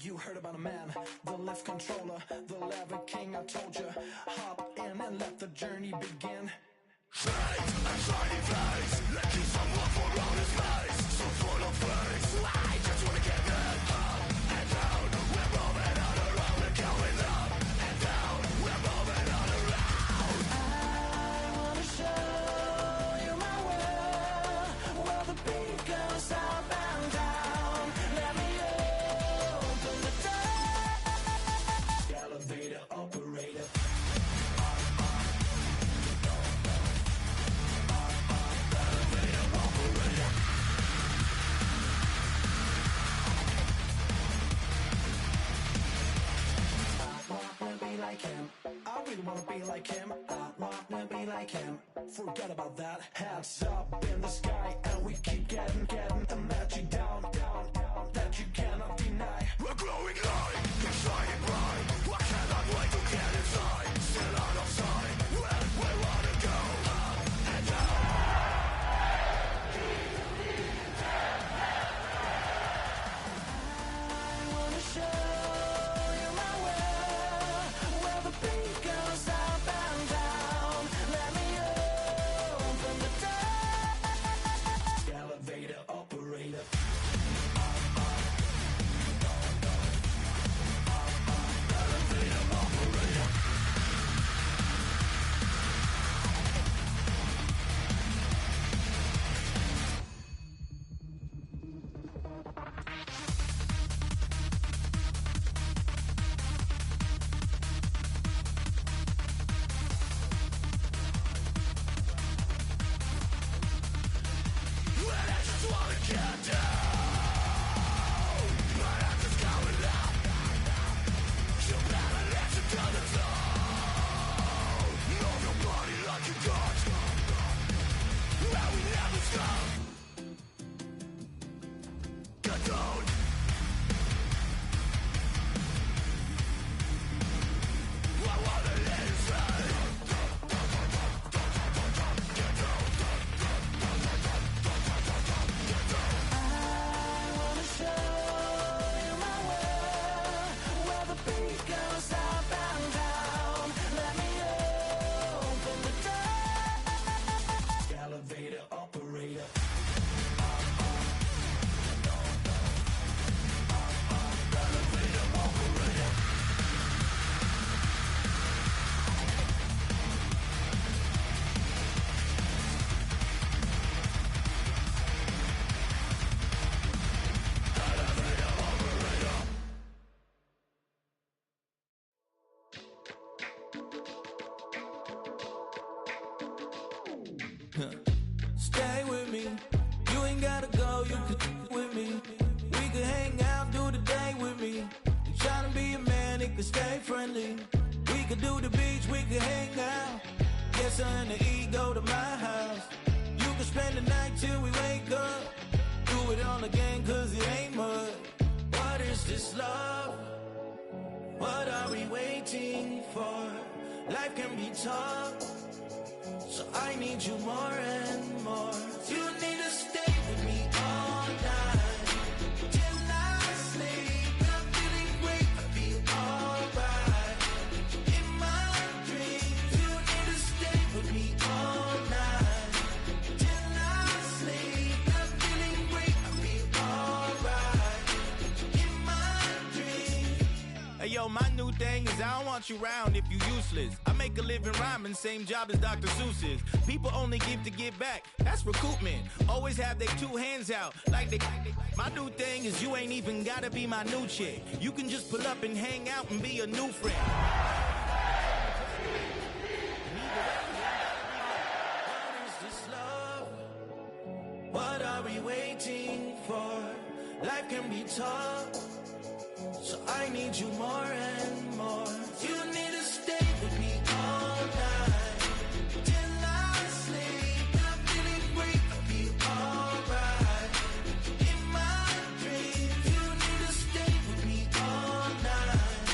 You heard about a man, the lift controller, the lever king. I told you, hop in and let the journey begin. Shade and shiny face, letting someone for around his face. So full of face, I just wanna get it up and down. We're moving on around, we're going up and down. We're moving on around. I wanna show you my world, where the beat goes up and down. Let me open the door. Elevator operator. Like him, I really wanna be like him. I wanna be like him. Forget about that. Hats up in the sky, and we keep getting the magic down, that you cannot deny. We're glowing light, we're shining bright. I cannot wait to get inside. Still out of sight, where we wanna go up and down. I wanna show you my world, where the beat goes up and down. Let me open the door. Elevator operator. When I just wanna get down, but I'm just going up. You better let it to the top. Move your body like a god, and we never stop. Get down. I wanna listen. I wanna show you my world, where the beat goes up and down. Let me open the door. Elevator operator. Stay with me, you ain't gotta go, you could with me. We could hang out, do the day with me. You tryna be a man, it could stay friendly. We could do the beach, we could hang out. Get something to eat, go to my house. You could spend the night till we wake up. Do it all again, cause it ain't mud. What is this love? What are we waiting for? Life can be tough, so I need you more and more. You need to stay with me all night till I sleep. I'm feeling great, I feel alright. In my dreams, you need to stay with me all night till I sleep. I'm feeling great, I feel alright. In my dreams. Hey yo, my new thing is I don't want you around if you useless. I make a living rhyming, same job as Dr. Seuss's. People only give to give back, that's recoupment. Always have their two hands out, like they. My new thing is you ain't even gotta be my new chick. You can just pull up and hang out and be a new friend. What is this love? What are we waiting for? Life can be tough, so I need you more and more. You need to stay with me all night till I sleep. I'm feeling great, I feel alright. In my dreams, you need to stay with me all night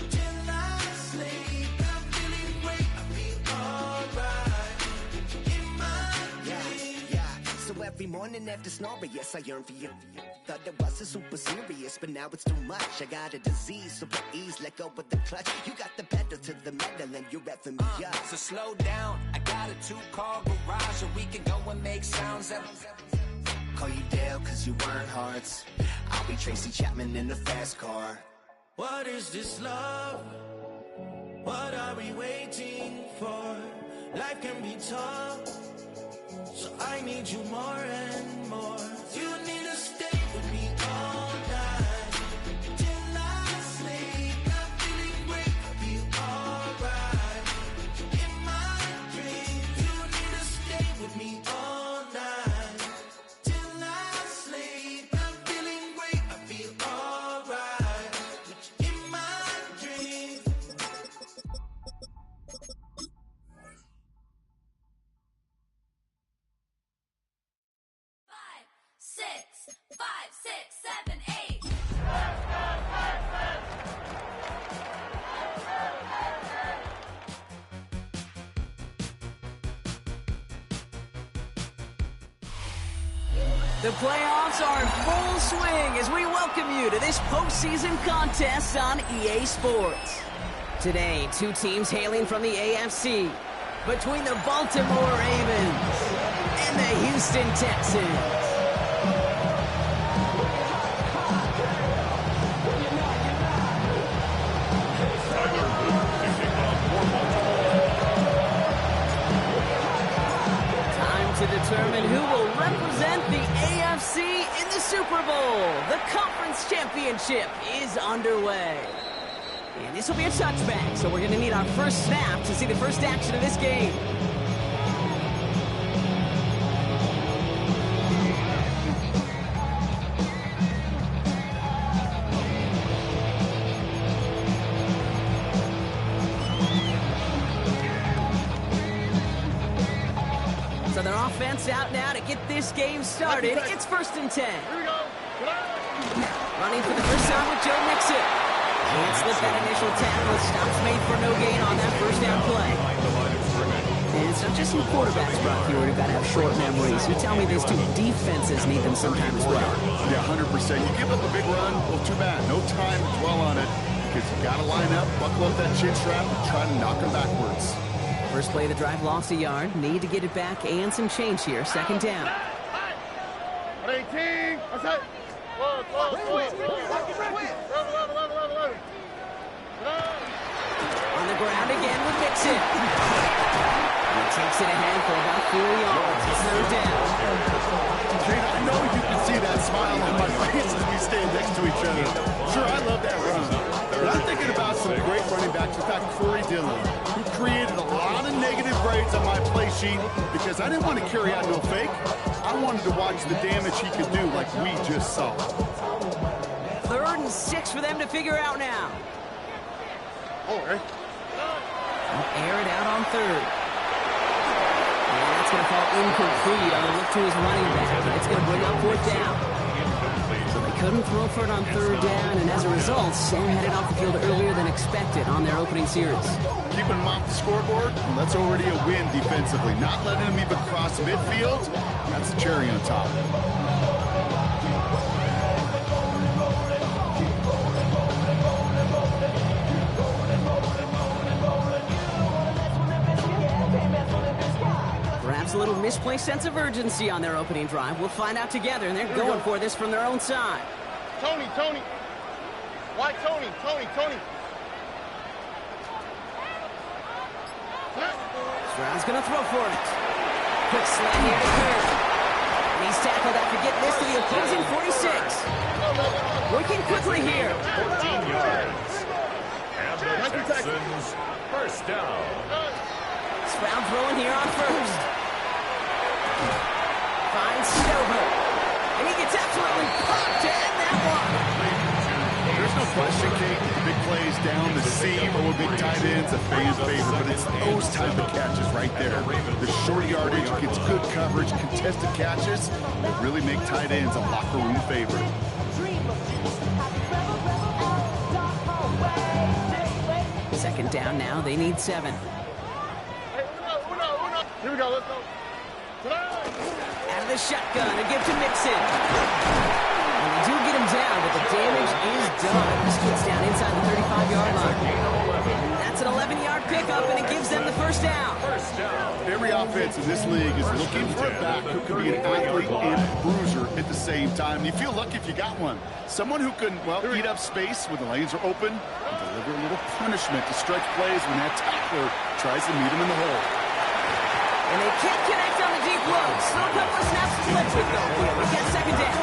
till I sleep. I'm feeling great, I feel alright. In my dreams. Morning after snoring, yes, I yearn for you. Thought that wasn't super serious, but now it's too much. I got a disease, so please let go of the clutch. You got the pedal to the metal and you're reffing me up. So slow down, I got a 2-car garage, or we can go and make sounds that... Call you Dale, cause you weren't hearts. I'll be Tracy Chapman in the fast car. What is this love? What are we waiting for? Life can be tough, so I need you more and more. You need to stay with me all night till I sleep. I'm feeling great, I'll be alright. In my dreams, you need to stay with me all night till I sleep. I'm feeling great, I feel alright. In my dreams. 5, 6, 5, 6, 7, 8. The playoffs are in full swing as we welcome you to this postseason contest on EA Sports. Today, two teams hailing from the AFC, between the Baltimore Ravens and the Houston Texans. To determine who will represent the AFC in the Super Bowl. The conference championship is underway. And this will be a touchback, so we're going to need our first snap to see the first action of this game. So their offense out now to get this game started. It's 1st and 10. Here we go. Running for the first time with Joe Mixon. Can't slip that initial tackle. Stops made for no gain on that first down play. And so just some quarterbacks, Brock, here who've got to have short memories. You tell me these two defenses need them sometime as well. Yeah, 100%. You give up a big run, well, too bad. No time to dwell on it because you got to line up, buckle up that chin strap, and try to knock them backwards. First play of the drive, lost a yard. Need to get it back and some change here. 2nd down. 18. What's that? On the ground again with Mixon. He takes it ahead for about 4 yards. It's 3rd down. Trina, I know you can see that smile on my face as we stand next to each other. Sure, I love that run. But I'm thinking about some great running backs. In fact, Corey Dillon, who created a lot of negative grades on my play sheet because I didn't want to carry out no fake. I wanted to watch the damage he could do like we just saw. 3rd and 6 for them to figure out now. Okay. Air it out on 3rd. And that's going to fall incomplete on the look to his running back. And it's going to bring up 4th down. So they couldn't throw for it on 3rd down, and as a result, Sam headed off the field earlier than expected on their opening series. Keeping them off the scoreboard, and that's already a win defensively. Not letting them even cross midfield, that's the cherry on top. Perhaps a little misplaced sense of urgency on their opening drive. We'll find out together, and they're going for this from their own side. Tony. Why Tony? Stroud's going to throw for it. Quick slant here to Kerr. And he's tackled after getting this to the opposing 46. Working quickly here. 14 yards. And the Texans, first down. Stroud throwing here on 1st. Finds Stover. And he gets absolutely popped to end that one. There's no question, Kate, the big plays down the seam or with big tight ends, a fan's favorite, but it's those type of catches right there. The short yardage gets good coverage, contested catches that really make tight ends a locker room favorite. Second down now, they need 7. Here we go, let's go. Out of the the shotgun and give to Mixon. And they do get him down, but the damage is done. This kid's down inside the 35-yard line. That's an 11-yard pickup, and it gives them the first down. Every offense in this league is looking for a back who can be an athlete and a bruiser at the same time. You feel lucky if you got one. Someone who can, well, eat up space when the lanes are open and deliver a little punishment to stretch plays when that tackler tries to meet him in the hole. And they can't connect on the deep look. Still a couple of snaps to play with, though. We get second down.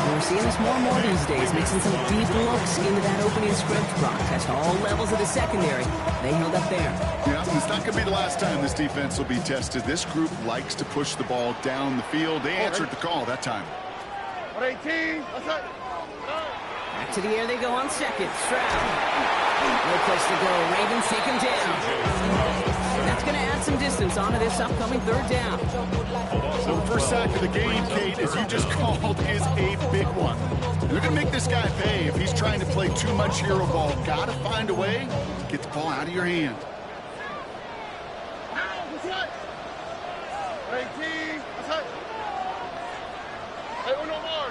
We're seeing this more and more these days, mixing some deep looks into that opening script. Brock touched all levels of the secondary. They held up there. Yeah, it's not going to be the last time this defense will be tested. This group likes to push the ball down the field. They answered the call that time. 18. Back to the air they go on second. Stroud. No place to go. Ravens take him down. That's going to add some distance onto this upcoming third down. So the first sack of the game, Kate, as you just called, is a big one. They're going to make this guy pay if he's trying to play too much hero ball. Got to find a way to get the ball out of your hand. 18. Hey, uno more.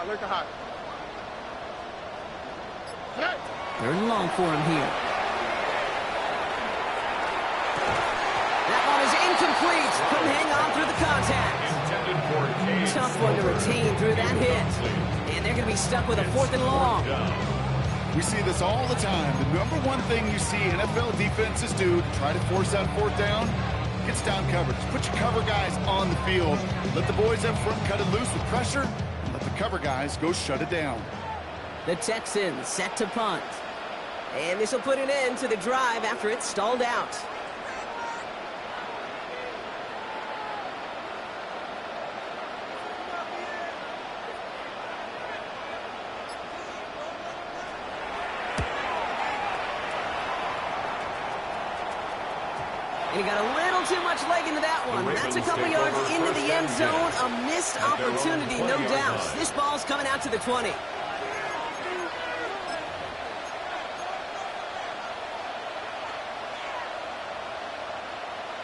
Look the hot. Third and long for him here. That one is incomplete. Couldn't hang on through the contact. Tough one to retain through that hit. And they're going to be stuck with a fourth and long. We see this all the time. The number one thing you see NFL defenses do to try to force that fourth down, it's down coverage. Put your cover guys on the field. Let the boys up front cut it loose with pressure. And let the cover guys go shut it down. The Texans set to punt. And this will put an end to the drive after it's stalled out. And he got a little too much leg into that one. That's a couple yards into the end zone. A missed opportunity, no doubt. This ball's coming out to the 20.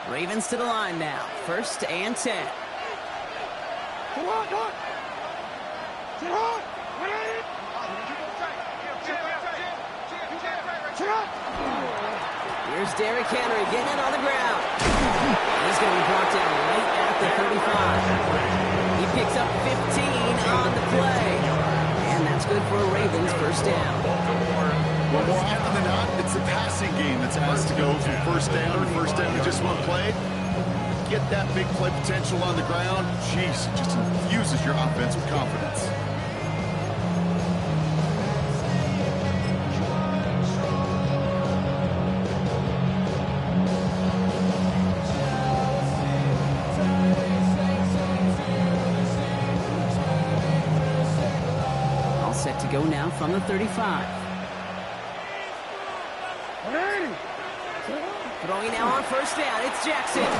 Ravens to the line now. 1st and 10. Here's Derrick Henry getting it on the ground. He's going to be brought down right at the 35. He picks up 15 on the play. And that's good for a Ravens first down. Well, more often than not, it's the passing game that's asked to go from first down to just one play. Get that big play potential on the ground. Jeez, it just infuses your offense with confidence. All set to go now from the 35. Throwing now on first down, it's Jackson. Isn't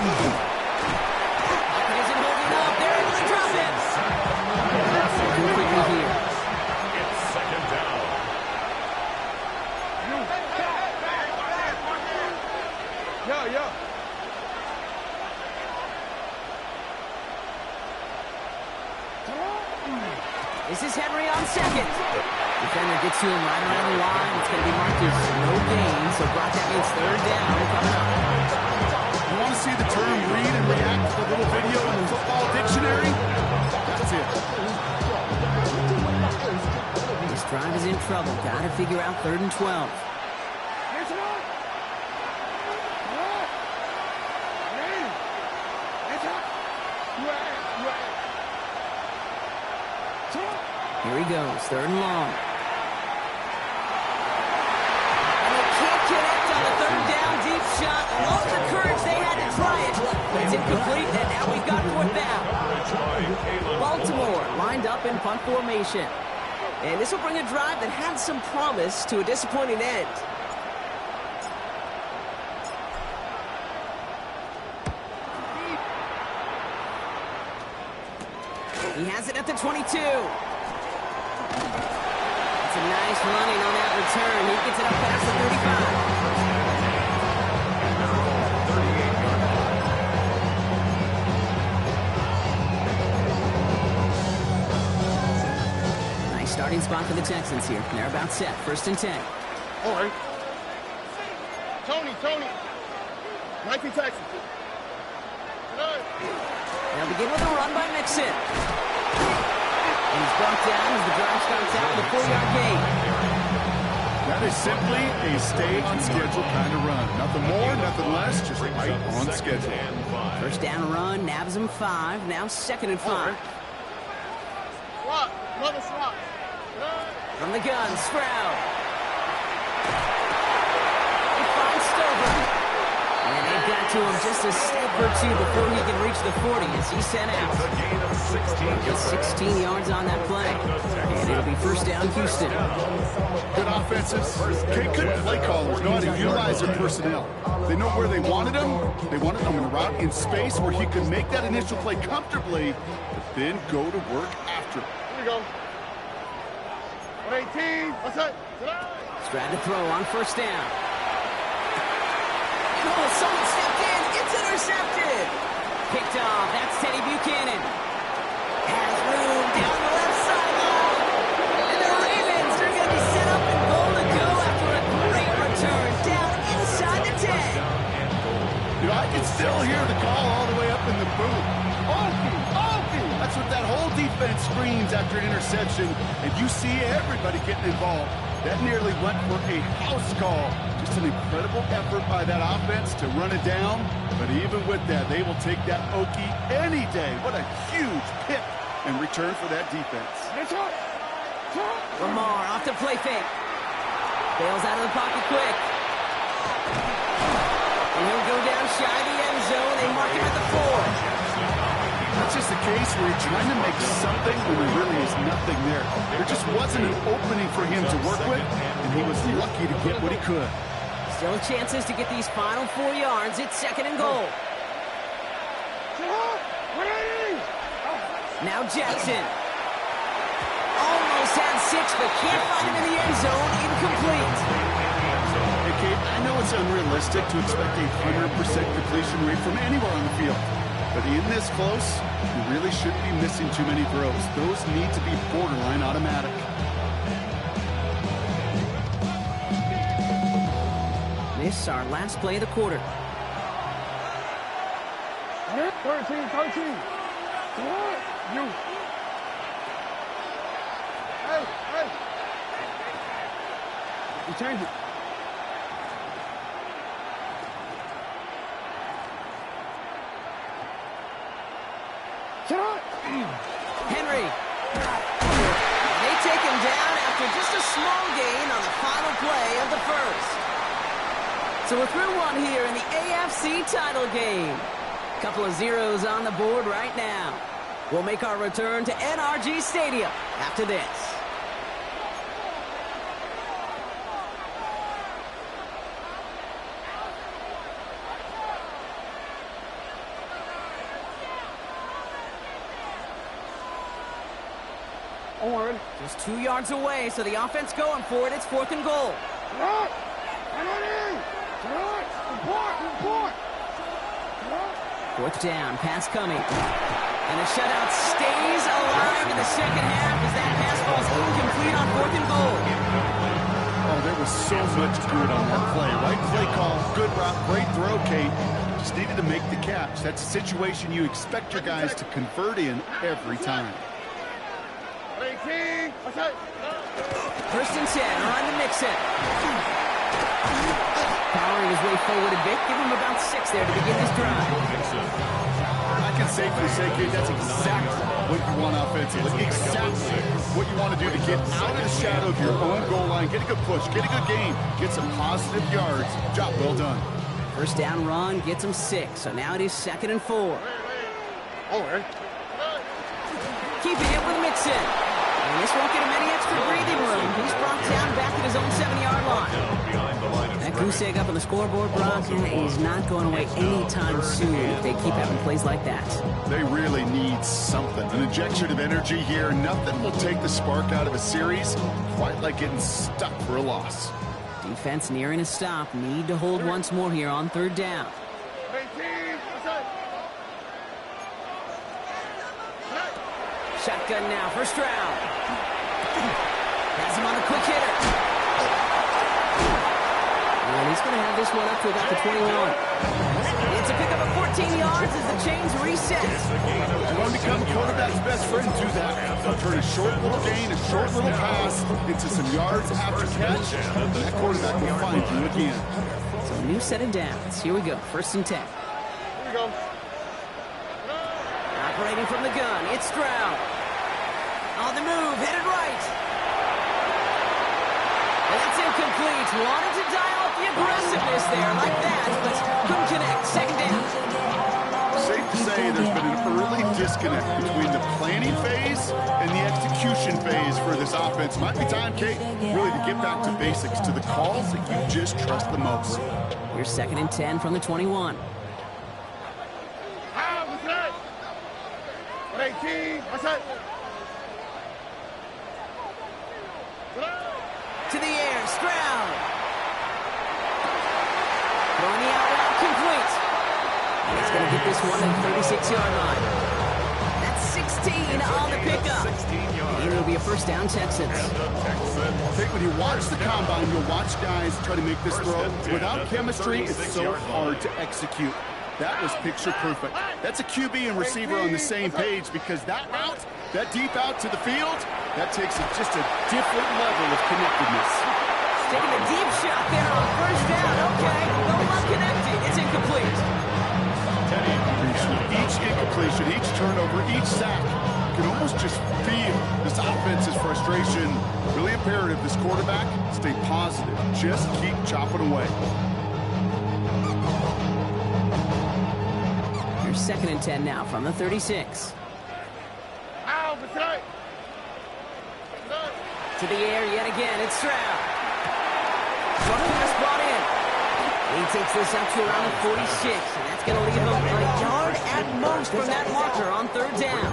holding up, they're able to drop it. Too quickly here. It's second down. Yeah. This is Henry on second. Defender gets to him right around the line. It's going to be marked as no gain, so Brock, that means third down coming up. You want to see the term read and react to the little video in the football dictionary? That's it. This drive is in trouble. Got to figure out 3rd and 12. Here he goes, 3rd and long. And they can't connect on the 3rd down deep shot. All the courage they had to try it. It's incomplete, and now we've got 4th down. Baltimore lined up in punt formation. And this will bring a drive that had some promise to a disappointing end. He has it at the 22. It's a nice running on that return. He gets it up past the 35. starting spot for the Texans here. They're about set. 1st and 10. All right. Tony. 19 Texans. They'll begin with a run by Mixon. And he's brought down as the drive starts out with a 4-yard gain. That is simply a stay on schedule kind of run. Nothing more, nothing less, just right on schedule. 1st down run, nabs him 5. Now 2nd and 5. From the gun, Stroud. He finds Stover. And they've got to him just a step or two before he can reach the 40 as he's sent out. Gets 16 yards on that play. And it'll be 1st down, Houston. Good offenses. Good play callers know how to utilize their personnel. They know where they wanted them. They wanted them in a route in space where he could make that initial play comfortably, but then go to work after. Here we go. 118. What's that? Stroud to throw on 1st down. Oh, someone stepped in. It's intercepted. Picked off. That's Teddy Buchanan. Has room down the left sideline. And the Ravens are going to be set up and goal to go after a great return down inside the 10. You know, I can still hear the call all the way up in the booth. Okie! That's what that whole defense screams after an interception, and you see everybody getting involved. That nearly went for a house call. Just an incredible effort by that offense to run it down, but even with that, they will take that Okie any day. What a huge pick in return for that defense. Lamar off the play fake. Bails out of the pocket quick. And he'll go down shy of the end zone. They mark him at the 4. That's just a case where you're trying to make something when there really is nothing there. There just wasn't an opening for him to work with, and he was lucky to get what he could. Still chances to get these final 4 yards. It's 2nd and goal. Now Jackson. Almost had 6, but can't find him in the end zone. Incomplete. Hey, Kate, I know it's unrealistic to expect a 100% completion rate from anywhere on the field. But in this close, you really shouldn't be missing too many throws. Those need to be borderline automatic. This our last play of the quarter. 13. You. Hey. You change it. Henry. They take him down after just a small gain on the final play of the 1st. So we're through one here in the AFC title game. Couple of zeros on the board right now. We'll make our return to NRG Stadium after this. Just 2 yards away, so the offense going for it. It's 4th and goal. 4th down, pass coming. And the shutout stays alive in the 2nd half as that pass falls incomplete on 4th and goal. Oh, there was so much good on that play. Right play call, good route, great throw, Kate. Just needed to make the catch. That's a situation you expect your guys to convert in every time. 1st and 10, on to Mixon. Powering his way forward a bit. Give him about 6 there to begin this drive. I can safely say, Kate, that's exactly what you want offensively. Exactly what you want to do to get out of the shadow of your own goal line, get a good push, get a good gain, get some positive yards. Job well done. 1st down run gets him 6, so now it is 2nd and 4. Keeping it with Mixon. And this won't get him any extra breathing room. He's brought down back at his own 7-yard line. That goose egg up on the scoreboard, Brock, is not going away anytime soon if they keep having plays like that. They really need something. An injection of energy here. Nothing will take the spark out of a series quite like getting stuck for a loss. Defense nearing a stop. Need to hold once more here on 3rd down. Shotgun now for Stroud. Has him on the quick hitter. And he's going to have this one up to about the 21. It's a pickup of 14 yards as the chains reset. You're going to become a quarterback's best friend to that. They'll turn a short little gain, a short little pass into some yards after catch. That quarterback will find you again. So a new set of downs. Here we go. 1st and 10. Here we go. Operating from the gun, it's Stroud. On the move, headed right. And that's incomplete. Wanted to dial up the aggressiveness there like that, but couldn't connect. 2nd down. Safe to say there's been an early disconnect between the planning phase and the execution phase for this offense. Might be time, Kate, really to get back to basics, to the calls that you just trust the most. Here's 2nd and 10 from the 21. To the air, Stroud. Throwing the out route, complete. And he's going to get this one at the 36-yard line. That's 16 on the pickup. And it'll be a 1st down, Texans. I think when you watch the combine, you'll watch guys try to make this throw. Without chemistry, it's so hard to execute. That was picture perfect. That's a QB and receiver on the same page because that route, that deep out to the field, that takes just a different level of connectedness. Taking a deep shot there on 1st down. Okay, no one connected. It's incomplete. Each incompletion, each turnover, each sack, you can almost just feel this offense's frustration. Really imperative, this quarterback, stay positive. Just keep chopping away. Here's 2nd and 10 now from the 36. To the air yet again, it's Stroud. Short pass brought in. He takes this up to around the 46, and that's going to leave him a yard at most from that marker on 3rd down.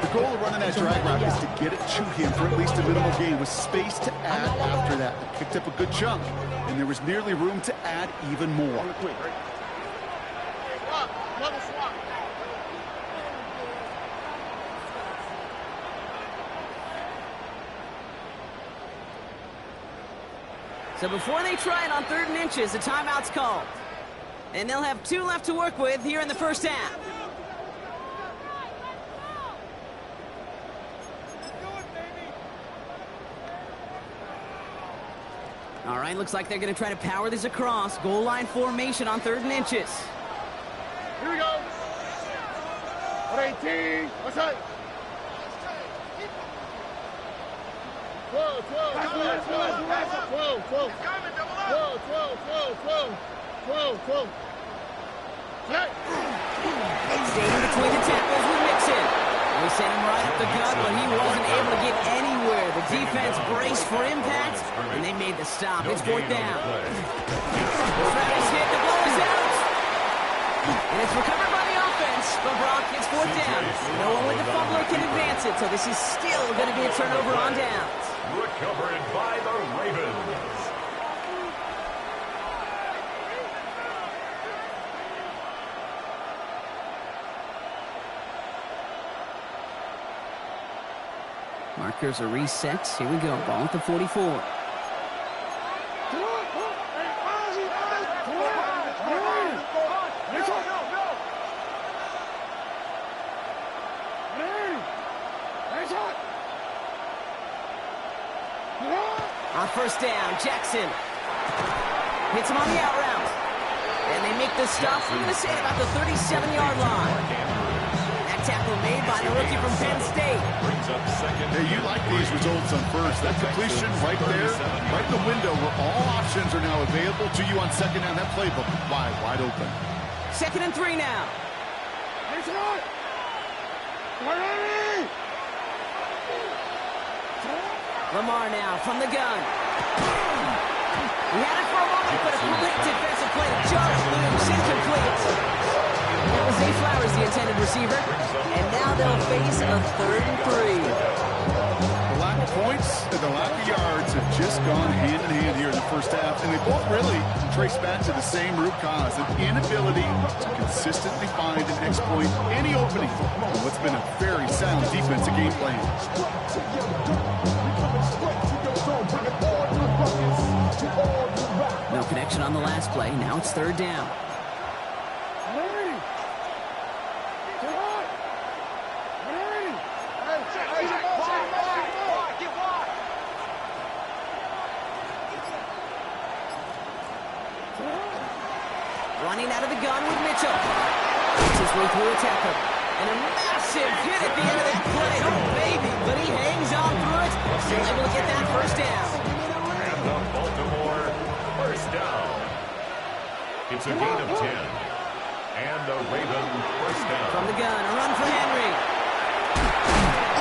The goal of running that drag route is to get it to him for at least a minimal gain with space to add after that. They picked up a good chunk, and there was nearly room to add even more. So before they try it on 3rd and inches, a timeout's called. And they'll have 2 left to work with here in the 1st half. All right, looks like they're going to try to power this across. Goal line formation on 3rd and inches. Here we go. 118. What's that? 12. Staying between the tackles with Mixon. We sent him right up the gut, but he wasn't able to get anywhere. The defense braced for impact, and they made the stop. It's 4th down. Travis hit, the ball is out. And it's recovered by the offense, but Brock, it's 4th down. No one with the fumbler can advance it, so this is still going to be a turnover on downs. Recovered by the Ravens. Markers are reset. Here we go. Ball at the 44. On 1st down, Jackson hits him on the out route. And they make the stop, I'm going to say, about the 37-yard line. That tackle made by the rookie from Penn State. Hey, you like these results on 1st. That completion right there, right in the window where all options are now available to you on 2nd down. That playbook wide open. 2nd and 3 now. Lamar now from the gun. He had it for a moment, but a great defensive play to jar it loose, incomplete. That was Zay Flowers, the intended receiver. And now they'll face a 3rd and 3. The lack of points and the lack of yards have just gone hand in hand here in the 1st half, and they both really trace back to the same root cause, an inability to consistently find and exploit any opening in what's been a very sound defensive game plan. No connection on the last play. Now it's third down. Running out of the gun with Mitchell. Makes his way through a tackle. And a massive hit at the end of that play. Oh, baby. But he hangs on through it. Still able to get that first down. And the Baltimore first down. It's a gain of 10. And a Raven first down. From the gun, a run for Henry.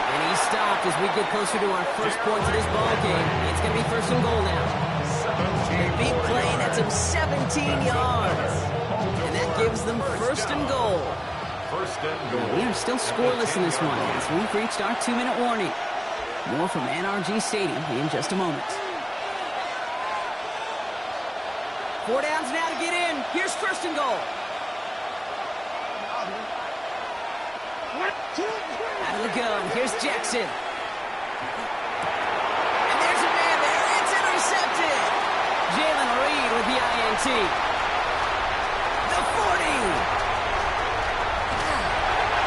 And he's stopped as we get closer to our first points of this ball game. It's going to be first and goal now. A big play, that's him 17 yards. And that gives them first and goal. First and goal. We are still scoreless in this one as we've reached our 2-minute warning. More from NRG Stadium in just a moment. 4 downs now to get in. Here's first and goal. Out of the gun. Here's Jackson. And there's a man there. It's intercepted. Jalen Reed with the INT. The 40.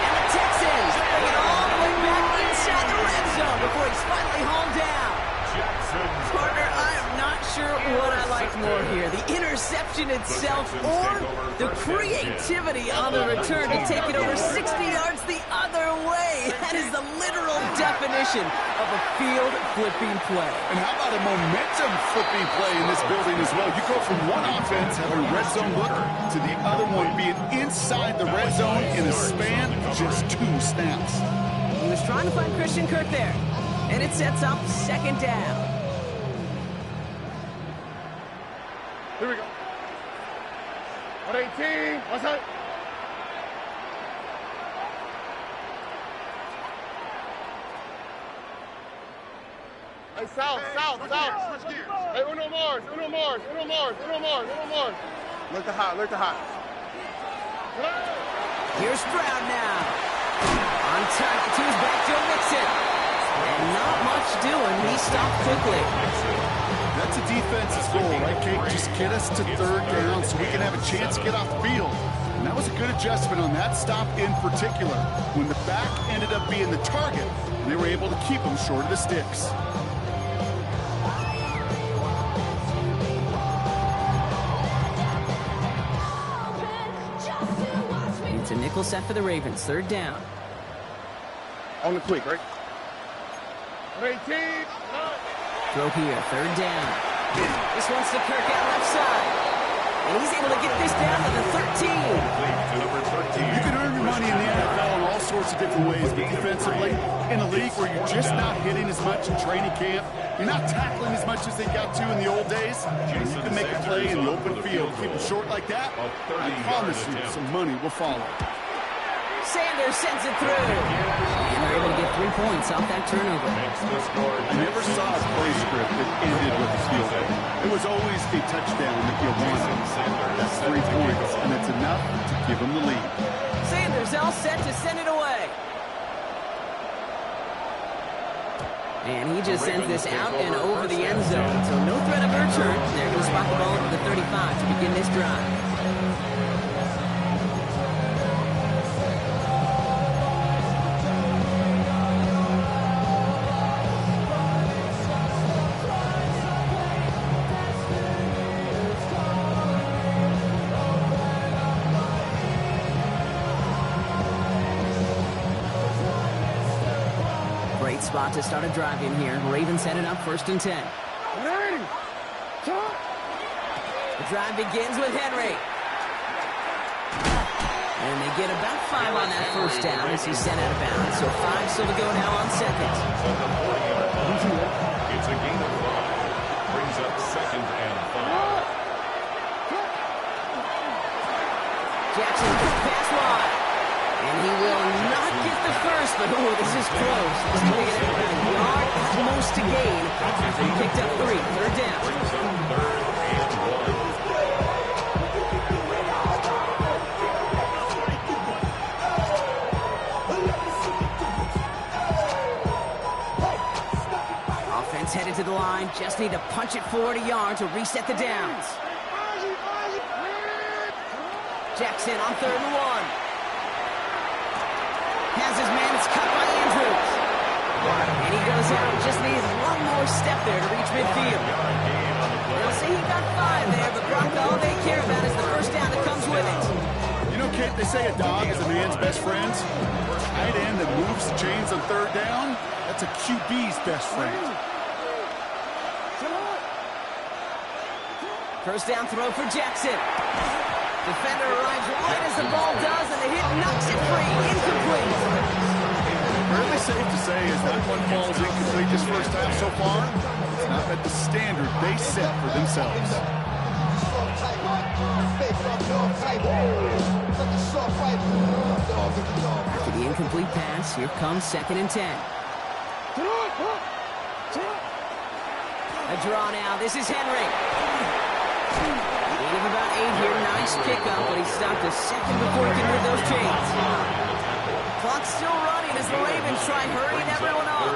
And the Texans bring it all the way back inside the red zone before he's finally hauled down. Jackson's Partner, I am not sure what I like more here. The interception itself or the creativity on the return to take it over 60 yards the other way. That is the literal definition of a field-flipping play. And how about a momentum-flipping play in this building as well? You go from one offense having a red zone look to the other one being inside the red zone in a span of just 2 snaps. He was trying to find Christian Kirk there. And it sets up second down. Here we go. 118. What's that? Hey, south. Switch gears. Hey, uno more. Look to hot. Here's Stroud now. On target to his back, Joe Mixon. And not much doing. He stopped quickly. That's a defense's goal, right, Kate? Just get us to third down so we can have a chance to get off the field. And that was a good adjustment on that stop in particular. When the back ended up being the target, they were able to keep him short of the sticks. It's a nickel set for the Ravens. Third down. On the quick, right? 18. Throw here. Third down. This one's to Kirk out left side. And he's able to get this down to the 13. To number 13. You can earn your money in the NFL in all sorts of different ways, but defensively, in a league where you're just not hitting as much in training camp, you're not tackling as much as they got to in the old days, and you can make a play in the open field. Keep it short like that, I promise you some money will follow. Sanders sends it through. And they're able to get 3 points off that turnover. I never saw a play script that ended with a field goal. It was always a touchdown that you wanted. That's 3 points, and it's enough to give them the lead. Sanders all set to send it away. And he just sends this out and over the end zone. So no threat of a return. They're going to spot the ball at the 35 to begin this drive. Spot to start a drive in here. Ravens headed up first and 10. The drive begins with Henry. And they get about 5 on that first down as he's sent out of bounds. So 5 still to go now on second. It's a gain of 5. Brings up second and 5. Jackson, quick pass wide. And he will not get the first, but oh, this is close. He's going to get about a yard at most to gain after he picked up 3. Third down. Brings up third and 1. Offense headed to the line. Just need to punch it forward a yard to reset the downs. Jackson on 3rd and 1. Has his man. It's cut by Andrews. And he goes out. Just needs one more step there to reach midfield. They'll say he got 5 there, but Brock, all they care about is the first down that comes with it. You know, Kate, they say a dog is a man's best friend. Tight end that moves the chains on 3rd down, that's a QB's best friend. First down throw for Jackson. Defender arrives right as the ball does, and the hit knocks it free. Incomplete. Fairly safe to say as that one falls incomplete this first half so far, it's not met the standard they set for themselves. After the incomplete pass, here comes 2nd and 10. A draw now. This is Henry. Gain of about 8 here. Nice pickup, but he stopped a second before he can move those chains. Clock's still running as the Ravens try hurrying everyone up.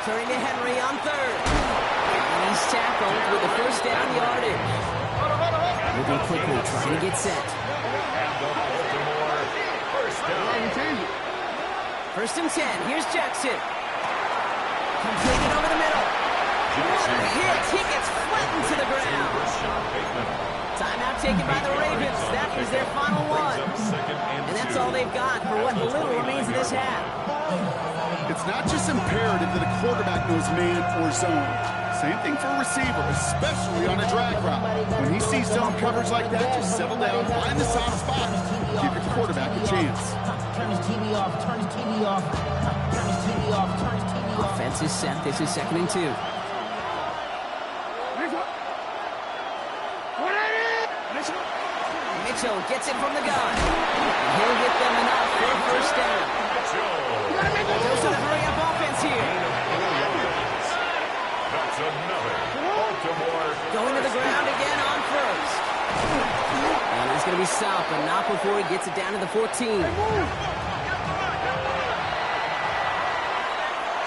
Turning to Henry on 3rd. And he's tackled with the first down yardage. Moving quickly, trying to get set. First and 10. Here's Jackson. Completed over the middle. What a hit. He gets flattened to the ground. Timeout taken by the Ravens. That is their final one. And that's all they've got for what little remains of this half. It's not just imperative that a quarterback knows man or zone. Same thing for a receiver, especially on a drag route. When he sees zone coverage like that, just settle down, find the soft spot, give your quarterback a chance. Turn his TV off, turn his TV off, turn his TV off, turn his TV off. Offense is set. This is 2nd and 2. Mitchell gets it from the gun. And he'll get them enough for a first down. Joseph, hurry up offense here. That's another Baltimore. Going to the ground again on 1st. And he's going to be stopped, but not before he gets it down to the 14.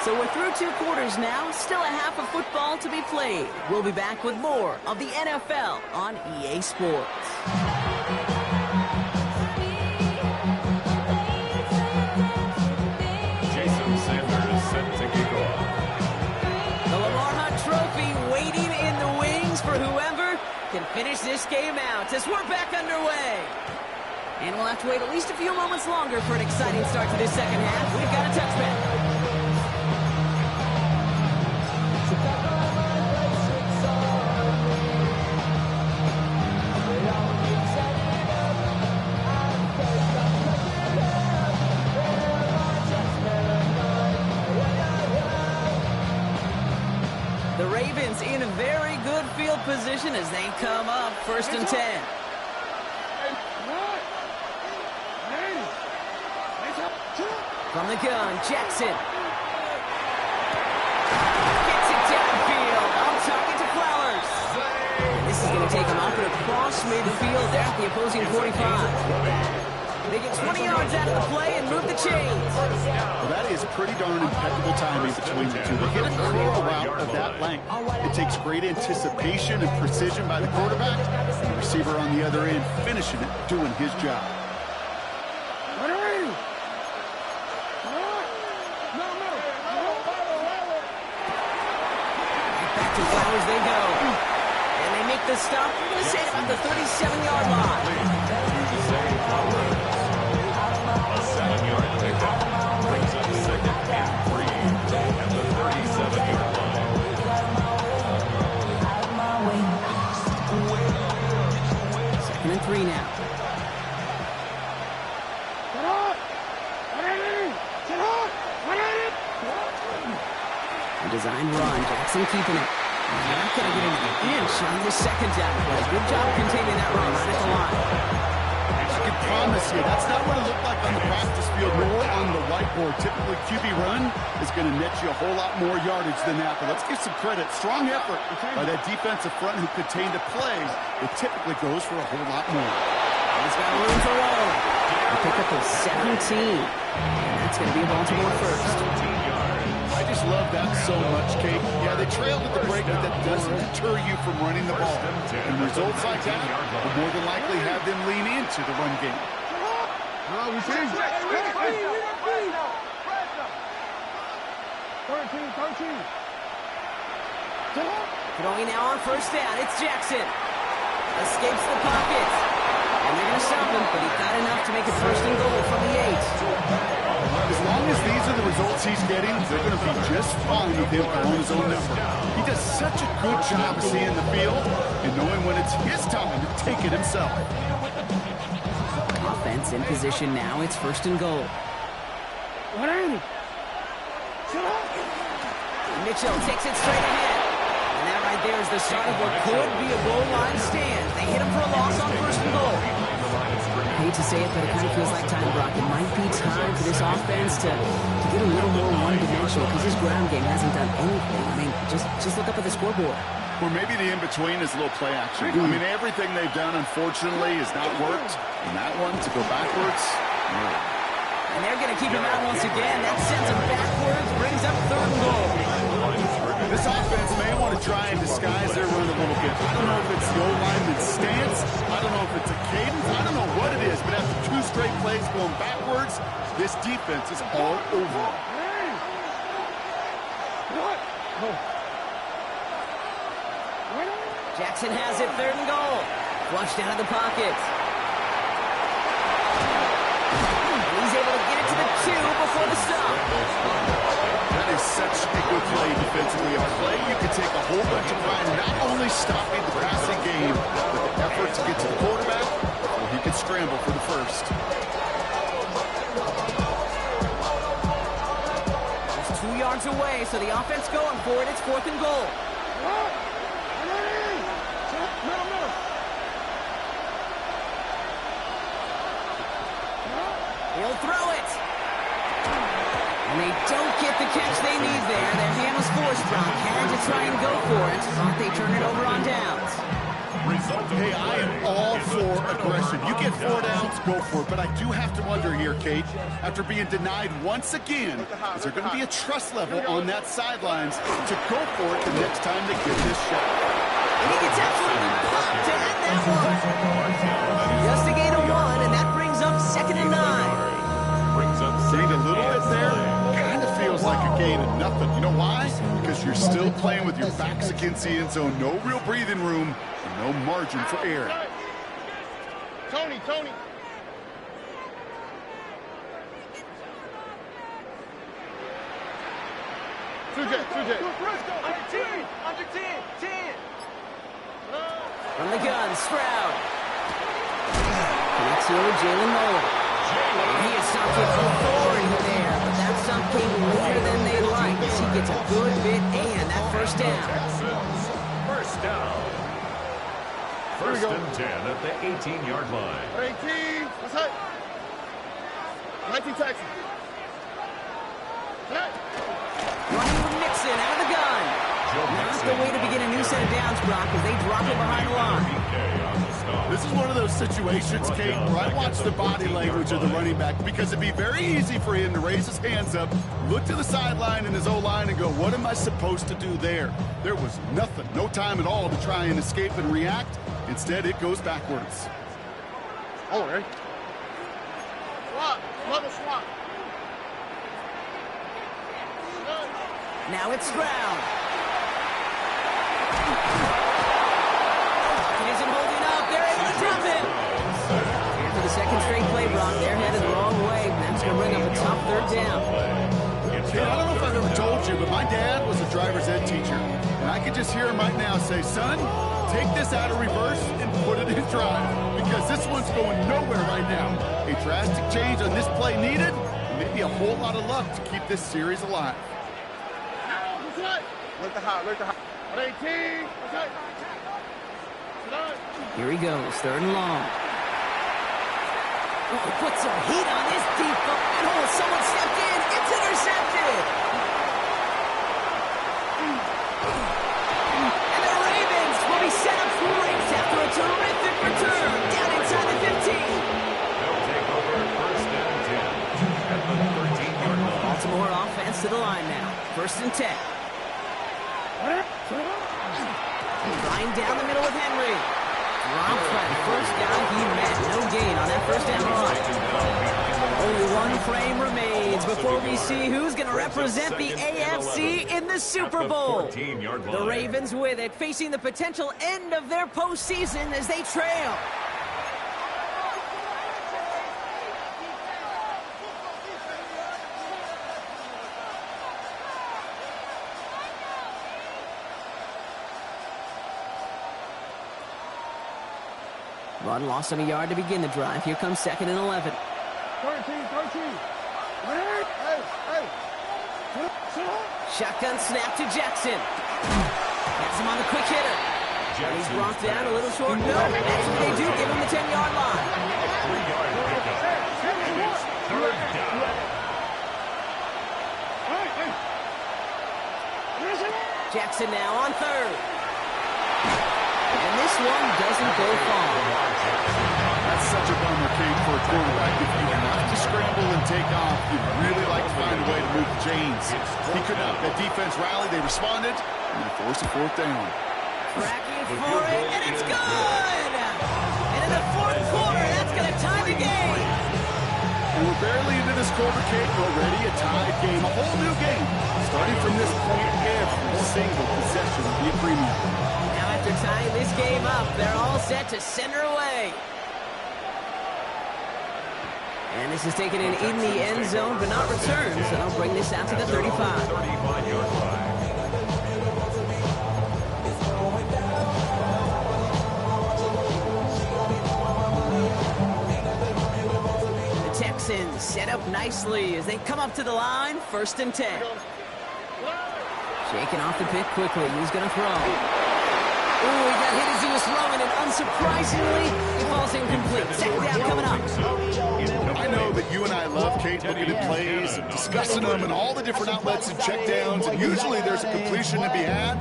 So we're through 2 quarters now. Still a half of football to be played. We'll be back with more of the NFL on EA Sports. For whoever can finish this game out as we're back underway. And we'll have to wait at least a few moments longer for an exciting start to this second half. We've got a touchback. The Ravens in a very good field position as they come up 1st and 10. From the gun, Jackson. Gets it downfield. I'm talking to Flowers. And this is going to take him up and across midfield there at the opposing 45. They get 20 yards out of the play and move the chains. Well, that is pretty darn impeccable timing between the two. To hit a curl route of that length, it takes great anticipation and precision by the quarterback, and the receiver on the other end finishing it, doing his job. Back to Flowers they go. And they make the stop. We're going to say about the 37-yard line. A 7-yard pickup brings up 2nd and 3 at the 37-yard line. 2nd and 3 now. A design run. Jackson keeping it. Not going to get an inch on the second down play. Good job containing that run right at the line. I can promise you, that's not what it looked like on the practice field, nor on the whiteboard. Typically, QB run is going to net you a whole lot more yardage than that. But let's give some credit. Strong effort by that defensive front who contained a play that typically goes for a whole lot more. He's got room to roll. The pickup of 17. And that's going to be a Baltimore first. I just just love that so much, Kate. Yeah, they trailed at the break, but that doesn't deter you from running the ball. And results like that will more than likely have them lean into the run game. Throwing now on first down. It's Jackson. Escapes the pocket. And they're going to stop him, but he got enough to make it first and goal from the 8. As long as these are the results he's getting, they're going to be just fine with him calling his own number. He does such a good job of seeing the field and knowing when it's his time to take it himself. Offense in position now. It's first and goal. Mitchell takes it straight ahead. And that right there is the start of what could be a goal line stand. They hit him for a loss on first and goal. I hate to say it, but it kind of feels like time, Brock. It might be time for this offense to get a little more one-dimensional because this ground game hasn't done anything. I mean, just look up at the scoreboard. Or maybe the in-between is a little play action. I mean, everything they've done, unfortunately, has not worked. And that one, to go backwards, no. And they're going to keep him out once again. That sends him backwards, brings up third and goal. This offense may want to try and disguise their run a little bit. I don't know if it's the old lineman's stance. I don't know if it's a cadence. I don't know what it is. But after 2 straight plays going backwards, this defense is all over. Jackson has it, third and goal. Flushed out of the pocket. And he's able to get it to the 2 before the stop. That is such a good play defensively. A play you can take a whole bunch of pride in not only stopping the passing game, but the effort to get to the quarterback before he could scramble for the first. It's 2 yards away, so the offense going for it. It's fourth and goal. He'll throw it. And they don't get the catch they need there. Their hand was forced, Brock. Had to try and go for it. Thought they turn it over on downs. Hey, I am all for aggression. You get 4 downs, go for it. But I do have to wonder here, Kate, after being denied once again, is there going to be a trust level on that sidelines to go for it the next time they get this shot? And he gets absolutely popped to end that one. Just a gain of 1, and that brings up second and 9. Gained a little bit there. Kind of feels like a gain of nothing. You know why? Because you're still playing with your backs against the end zone. No real breathing room and no margin for error. Tony. Under 10. From the gun, Stroud. Connects here with Jalen Nolan. He is stopped with authority there, but that stop came later than they liked. He gets a good bit and that first down. First down. First and 10 at the 18-yard line. 18. What's up? 19 Texans. Running from Mixon out of the gun. Not the way to begin a new set of downs, Brock, as they drop it behind the line. This is one of those situations, Kate, where I watch the body language of the running back because it'd be very easy for him to raise his hands up, look to the sideline in his O-line and go, what am I supposed to do there? There was nothing, no time at all to try and escape and react. Instead, it goes backwards. All right. Swap. Now it's Stroud. He isn't holding up. They're able to drop him. And for the second straight play, Brock, they're headed the wrong way. That's going to bring up a tough third down. Hey, I don't know if I've ever told you, but my dad was a driver's ed teacher. And I can just hear him right now say, son, take this out of reverse and put it in drive. Because this one's going nowhere right now. A drastic change on this play needed. And maybe a whole lot of luck to keep this series alive. Let the hot. 18. Here he goes, third and long. Oh, he put some heat on this deep. Oh, someone stepped in. It's intercepted. And the Ravens will be set up for race after a terrific return down inside the 15. They'll take over first and 10 at the 13-yard line. Baltimore offense defense to the line now. 1st and 10. Line down the middle with Henry. Drops that first down he met. No gain on that first down run. Only one frame remains before we see who's going to represent the AFC in the Super Bowl. The Ravens with it, facing the potential end of their postseason as they trail. Run lost him a yard to begin the drive. Here comes 2nd and 11. 13. Hey. Shotgun snap to Jackson. Gets him on the quick hitter. And he's brought down a little short. No, actually they do give him the 10-yard line. 3-yard pickup. Third down. Jackson now on 3rd. And this one doesn't go far. That's such a bummer, Kate, for a quarterback. If you have to scramble and take off, you'd really like to find a way to move the chains. He could not. That defense rallied, they responded, and they forced a 4th down. Cracking for it, and it's good! And in the 4th quarter, that's going to tie the game. And we're barely into this quarter, Kate, already a tied game, a whole new game. Starting from this point, every single possession will be a premium. Now after tying this game up, they're all set to center away. And this is taken in the end zone, but not returned, so they'll bring this out to the 35. 35-yard line. The Texans set up nicely as they come up to the line, 1st and 10. Shaking off the pick quickly, he's going to throw. Ooh, he got hit as he was throwing, and unsurprisingly, he falls incomplete. 2nd down coming up. I know that you and I love, Kate, looking at plays, and discussing them, and all the different outlets and checkdowns, and usually there's a completion to be had.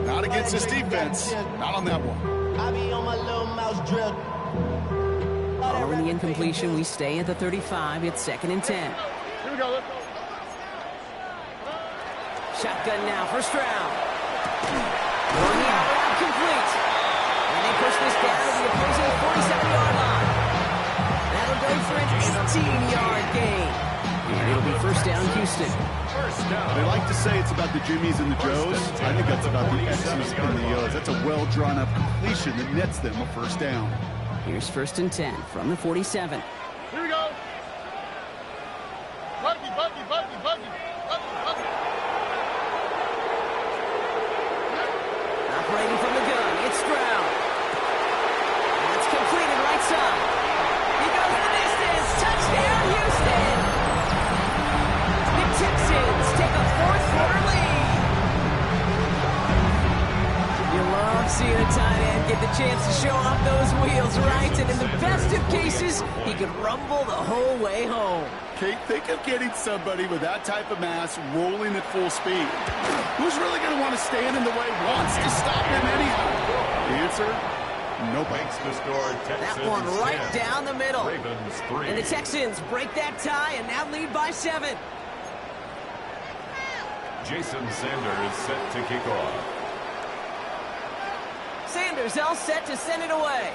Not against this defense. Not on that one. I be on my little mouse drill. Following the incompletion, we stay at the 35. It's 2nd and 10. Here we go. Let's go. Shotgun now, 1st round. On the out route, complete. And they push this down to the opposing 47-yard line. That'll go for an 18-yard gain. And it'll be 1st down, Houston. They like to say it's about the Jimmies and the Joes. I think that's about the X's and the O's. That's a well-drawn-up completion that nets them a 1st down. Here's 1st and 10 from the 47. Here we go. Buggy. Operating from the gun, it's Stroud. And it's completed right side. He goes the distance. Touchdown, Houston. The Texans take a 4th quarter lead. You love seeing a tight end get the chance to show off those wheels, right? And in the best of cases, he could rumble the whole way home. Kate, think of getting somebody with that type of mass rolling at full speed. Who's really going to want to stand in the way, wants to stop him anyhow? The answer, nobody. That one right down the middle. Ravens 3. And the Texans break that tie and now lead by 7. Jason Sanders set to kick off. Sanders all set to send it away.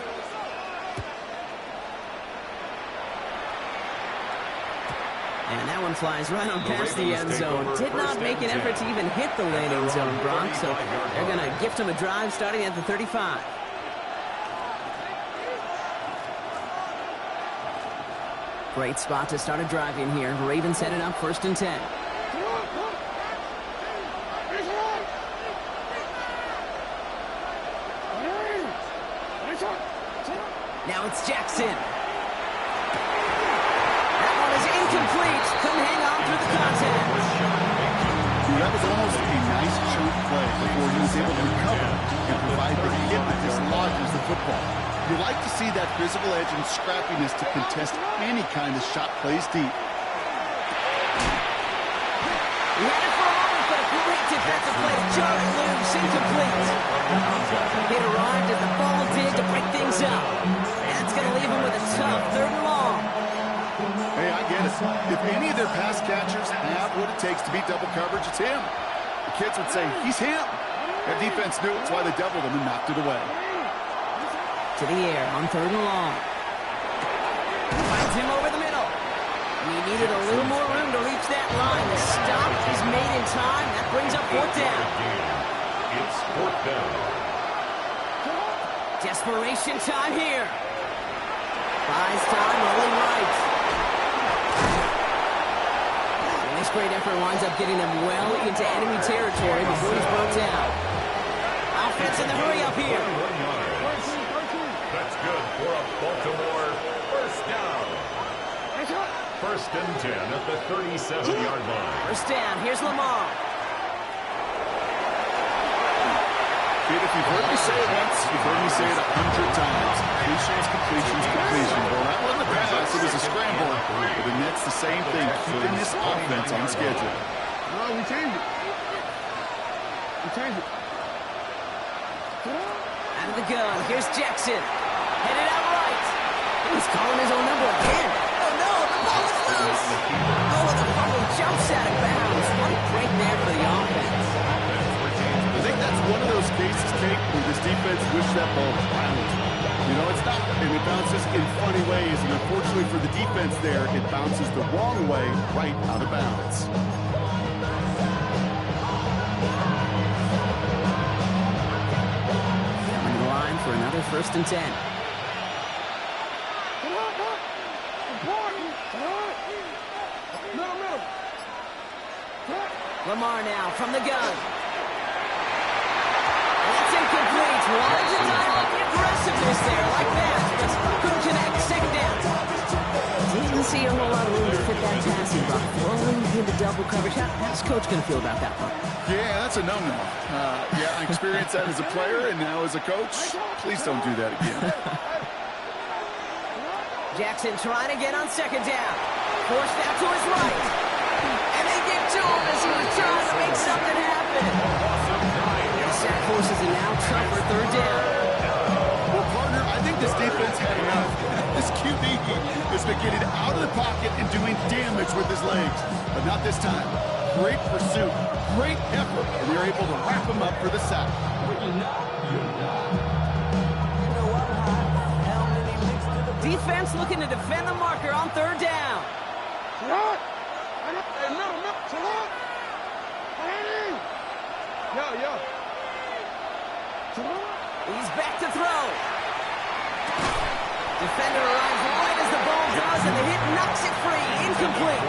And that one flies right on past the end zone. Did not make an effort to even hit the landing zone, Bronx. So they're going to gift him a drive starting at the 35. Great spot to start a drive in here. Ravens headed up 1st and 10. Now it's Jackson. That one is incomplete. Couldn't hang on through the contact. That was almost a nice chunk play before he was able to recover and provide the hit that dislodges the football. You like to see that physical edge and scrappiness to contest any kind of shot plays deep. He had it for a moment, but a great defensive play to jar it loose, incomplete. It arrived as the ball did to break things up. And it's going to leave him with a tough 3rd and long. Hey, I get it. If any of their pass catchers have what it takes to beat double coverage, it's him. The kids would say, he's him. Their defense knew it's why they doubled him and knocked it away. To the air on 3rd and long. Finds him over the middle. And he needed a little more room to reach that line. The stop is made in time. That brings up 4th down. It's 4th down. Desperation time here. Buys time, rolling right. This great effort winds up getting them well into enemy territory before he's brought down. Offense in the hurry up here. That's good for a Baltimore 1st down. 1st and 10 at the 37-yard line. 1st down, here's Lamar. Kid, if you've heard me say it once, you've heard me say it 100 times. Completion. Well, that wasn't a pass, it was a scramble. But the Nets the same thing, keeping this offense on schedule. No, we changed it. Out of the gun, here's Jackson. Headed out right. He's calling his own number again. Oh no, the ball is loose. Oh, the fumble jumps out of bounds. What a break there for the offense. I think that's one of those cases, Kate, where this defense wished that ball was violent. You know, it's not, and it bounces in funny ways, and unfortunately for the defense there, it bounces the wrong way, right out of bounds. Coming to the line for another 1st and 10. Lamar now from the gun. That's incomplete. Wanted to dive up the aggressiveness there like that. Just couldn't connect. 2nd down. Didn't see a whole lot of room to fit that passing block. Throwing into double coverage. How's Coach going to feel about that one? Yeah, that's a no-no. I experienced that as a player and now as a coach. Please don't do that again. Jackson trying to get on 2nd down. Forced out to his right. And they get to him as he was trying to make something happen. The sack forces a now tougher 3rd down. Well, partner, I think this defense had enough. This QB has been getting out of the pocket and doing damage with his legs. But not this time. Great pursuit, great effort, and they're able to wrap him up for the sack. Defense looking to defend the marker on 3rd down. He's back to throw. Defender arrives right as the ball does, and the hit knocks it free. Incomplete.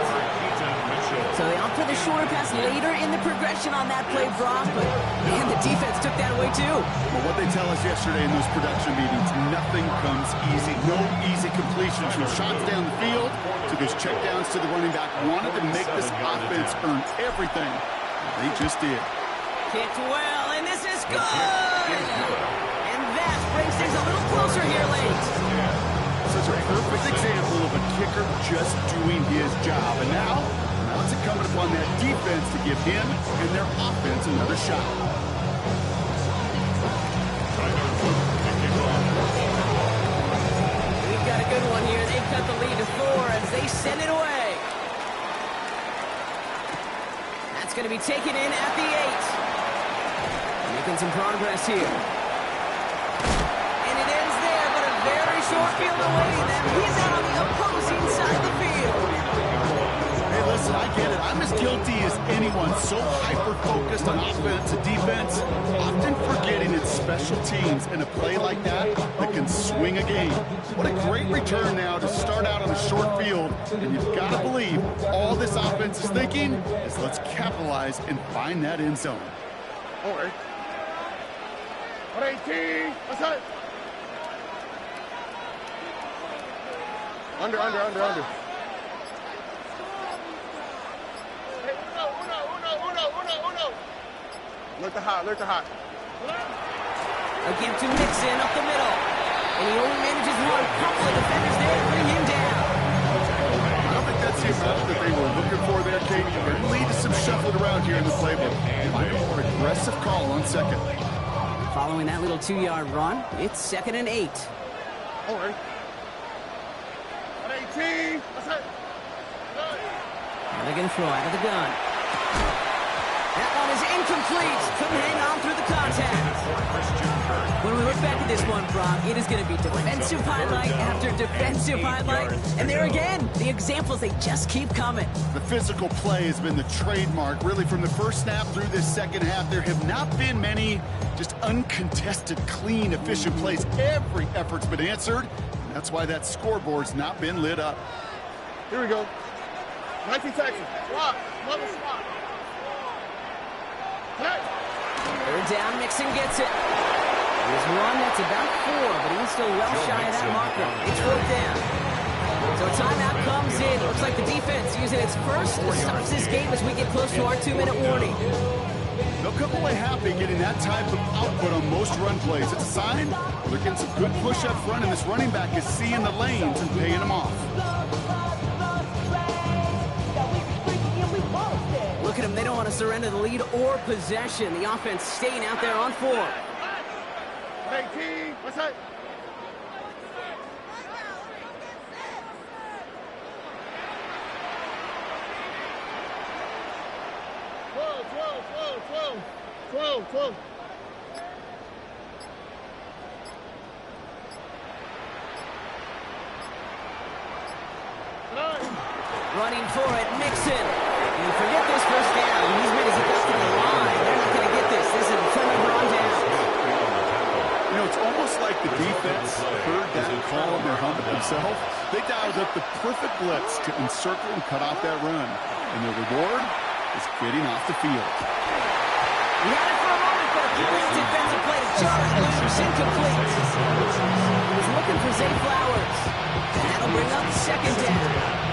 So they opt for the shorter pass later in the progression on that play, Brock, but man, the defense took that away too. Well, what they tell us yesterday in those production meetings, nothing comes easy. No easy completions from shots down the field to those checkdowns to the running back. Wanted to make this offense earn everything. They just did. Kicked well, and this is good! And that brings things a little closer here late. Such a perfect example of a kicker just doing his job. And now it's incumbent upon that defense to give him and their offense another shot. We've got a good one here. They cut the lead to 4 as they send it away. That's going to be taken in at the 8. Making some progress here. And it ends there, but a very short field away. Then he's out on the opposing side of the field. Hey, listen, I get it. I'm as guilty as anyone. So hyper-focused on offense and defense, often forgetting it's special teams in a play like that can swing a game. What a great return now to start out on a short field. And you've got to believe all this offense is thinking is let's capitalize and find that end zone. All right. 18. What's that? Under. Hey, uno. Look the hot. Again to Mixon up the middle. And he only manages one. Couple of defenders there to bring him down. I don't think that's the amount that they were looking for there, Kate. There lead to some shuffling around here in the playbook. Find a more aggressive call on 2nd. Following that little 2-yard run, it's 2nd and 8. All right. 18. What's that? They're going to throw out of the gun. That one is incomplete. Couldn't hang on through the contact. When we look back at this one, Brock, it is going to be defensive highlight after defensive highlight. And there again, the examples, they just keep coming. The physical play has been the trademark, really, from the first snap through this second half. There have not been many just uncontested, clean, efficient plays. Every effort's been answered. And that's why that scoreboard's not been lit up. Here we go. 19 Texans. Swat. Another swat. Hey. Third down, Mixon gets it. There's one that's about 4, but he's still well shy of that marker. It's 4th down. So a timeout comes in. Looks like the defense using its first stops this game as we get close to our 2-minute warning. They'll come away happy getting that type of output on most run plays. It's a sign they're getting some good push up front, and this running back is seeing the lanes and paying them off. Look at them. They don't want to surrender the lead or possession. The offense staying out there on 4. 18. What's that? Twelve. Running for it, Mixon. And forget this first down. He's made his it up to the line. They're not going to get this. This is a turnover on down. You know, it's almost like the defense heard that call and they're humming themselves. They dialed up the perfect blitz to encircle and cut off that run. And the reward is getting off the field. We had it for a moment, but a great defensive play to jar it loose, incomplete. He was looking for Zay Flowers. And that'll bring up 2nd down.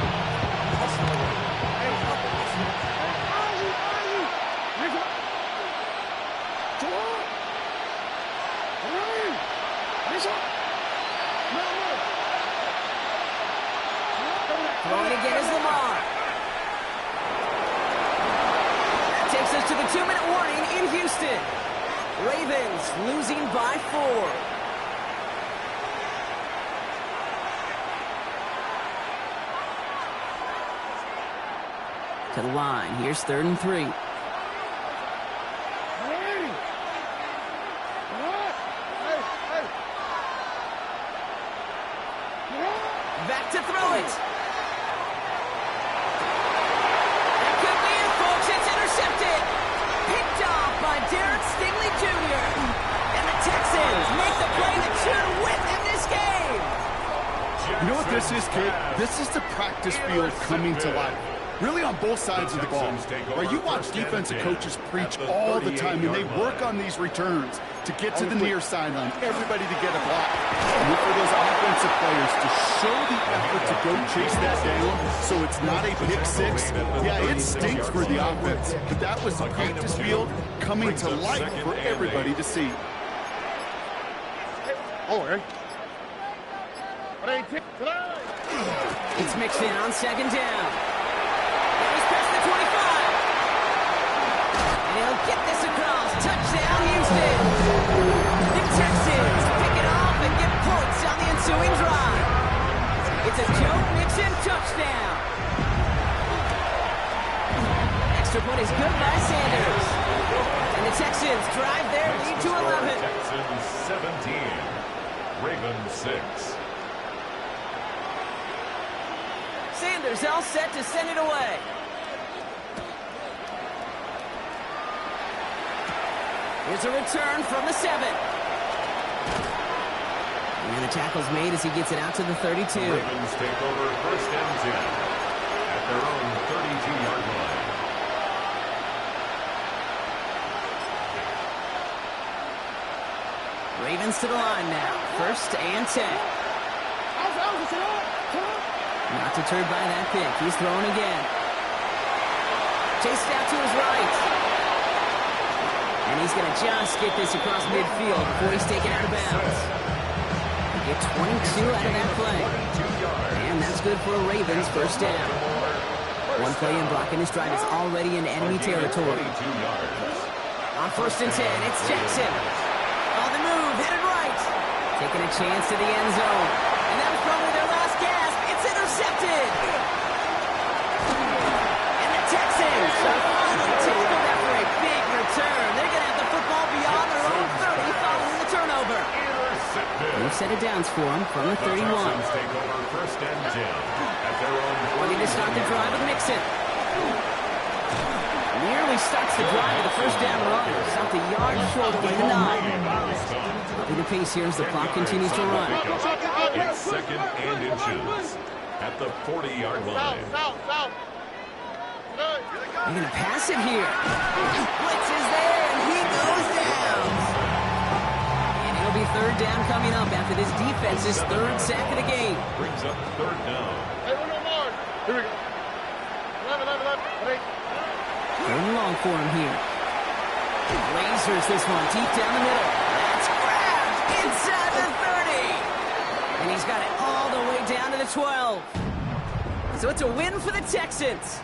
Throwing again is Lamar. That takes us to the 2-minute warning in Houston. Ravens losing by 4. To the line. Here's 3rd and 3. Back to throw it. That could be it, folks. It's intercepted. Picked off by Derek Stingley Jr. And the Texans make the play that should win them this game. You know what this is, kid? This is the practice field coming to life. Really on both sides of the ball. Where you watch defensive coaches preach all the time, and they work on these returns to get to the near sideline, everybody to get a block. And look for those offensive players to show the effort to go chase that down so it's not a pick 6. Yeah, it stinks for the offense, but that was the practice field coming to life for everybody to see. Oh, right. It's mixed in on 2nd down. He's past the 25. And he'll get this across. Touchdown, Houston. The Texans pick it off and get points on the ensuing drive. It's a Joe Mixon touchdown. Extra point is good by Sanders. And the Texans drive their lead to 11. Texans 17, Ravens 6. Sanders all set to send it away. Here's a return from the 7. And the tackle's made as he gets it out to the 32. Ravens take over 1st and 10 at their own 32-yard line. Ravens to the line now. 1st and 10. Not deterred by that pick. He's throwing again. Chased out to his right. And he's going to just get this across midfield before he's taken out of bounds. Get 22 out of that play. And that's good for a Ravens 1st down. One play in blocking this drive is already in enemy territory. On 1st and 10, it's Jackson. On the move, headed right. Taking a chance to the end zone. And that was probably their last gasp. It's intercepted. And set of downs for him from the 31. Texans take over 1st and 10 at their own. Looking to start the drive with Mixon. Nearly starts the drive with the first down run. Stopped a yard short of the 9. Upping the pace here as the clock continues to run. It's 2nd and inches at the 40-yard line. They're going to pass it here. Blitz is there, and he goes down. And it'll be 3rd down coming up after this defense's 3rd sack of the game. Brings up 3rd down. Hey, one more. Here we go. 11. 3rd and long for him here. Lasers this one deep down the middle. That's grabbed inside the 30. And he's got it all the way down to the 12. So it's a win for the Texans.